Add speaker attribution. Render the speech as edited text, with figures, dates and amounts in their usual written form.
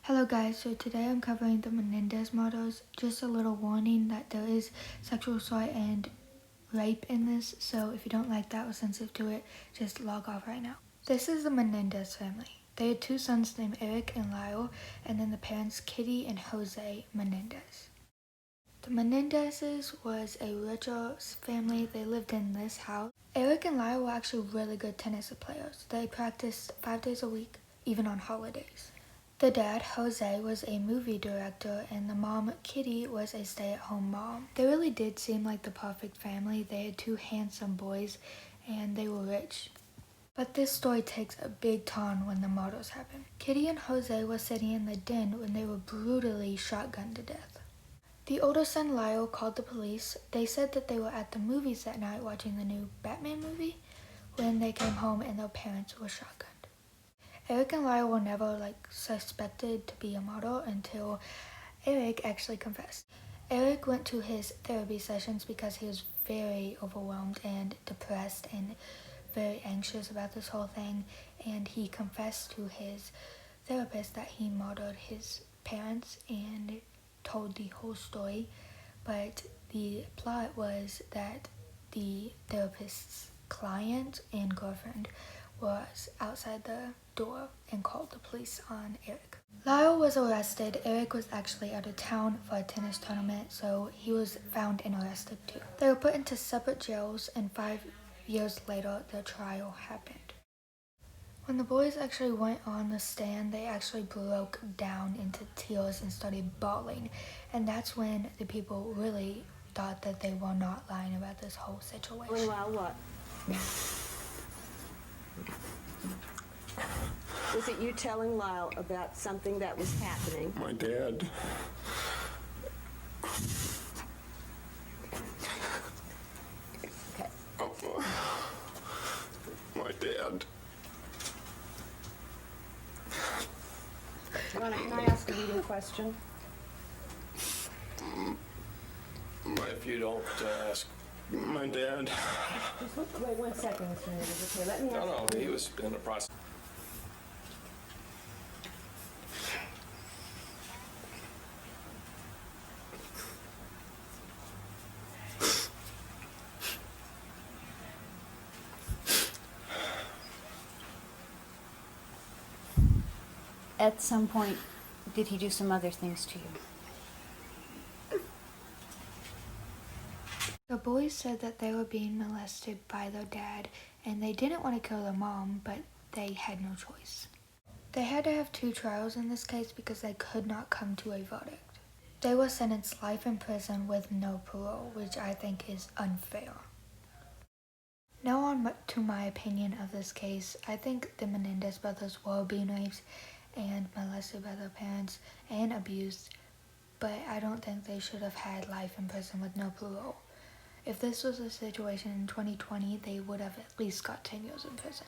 Speaker 1: Hello guys, so today I'm covering the Menendez murders. Just a little warning that there is sexual assault and rape in this, so if you don't like that or sensitive to it, just log off right now. This is the Menendez family. They had two sons named Eric and Lyle, and then the parents Kitty and Jose Menendez. The Menendezes was a richer family. They lived in this house. Eric and Lyle were actually really good tennis players. They practiced 5 days a week, even on holidays. The dad, Jose, was a movie director, and the mom, Kitty, was a stay-at-home mom. They really did seem like the perfect family. They had two handsome boys, and they were rich. But this story takes a big turn when the murders happened. Kitty and Jose were sitting in the den when they were brutally shotgunned to death. The older son, Lyle, called the police. They said that they were at the movies that night watching the new Batman movie when they came home and their parents were shotgunned. Eric and Lyle were never suspected to be a murderer until Eric actually confessed. Eric went to his therapy sessions because he was very overwhelmed and depressed and very anxious about this whole thing, and he confessed to his therapist that he murdered his parents and told the whole story. But the plot was that the therapist's client and girlfriend was outside the door and called the police on Eric. Lyle was arrested. Eric was actually out of town for a tennis tournament, so he was found and arrested too. They were put into separate jails, and 5 years later, their trial happened. When the boys actually went on the stand, they actually broke down into tears and started bawling, and that's when the people really thought that they were not lying about this whole situation.
Speaker 2: Lyle, what? Was it you telling Lyle about something that was happening?
Speaker 3: My dad.
Speaker 2: Okay.
Speaker 3: Oh, my dad.
Speaker 2: Can I ask a leading question?
Speaker 3: If you don't ask my dad.
Speaker 2: Wait 1 second, Mr. Menendez. Okay, let me ask.
Speaker 3: No, he was in the process.
Speaker 4: At some point, did he do some other things to you?
Speaker 1: The boys said that they were being molested by their dad, and they didn't want to kill their mom, but they had no choice. They had to have 2 trials in this case because they could not come to a verdict. They were sentenced life in prison with no parole, which I think is unfair. Now on to my opinion of this case. I think the Menendez brothers were being raped and molested by their parents and abused, but I don't think they should have had life in prison with no parole. If this was a situation in 2020, they would have at least got 10 years in prison.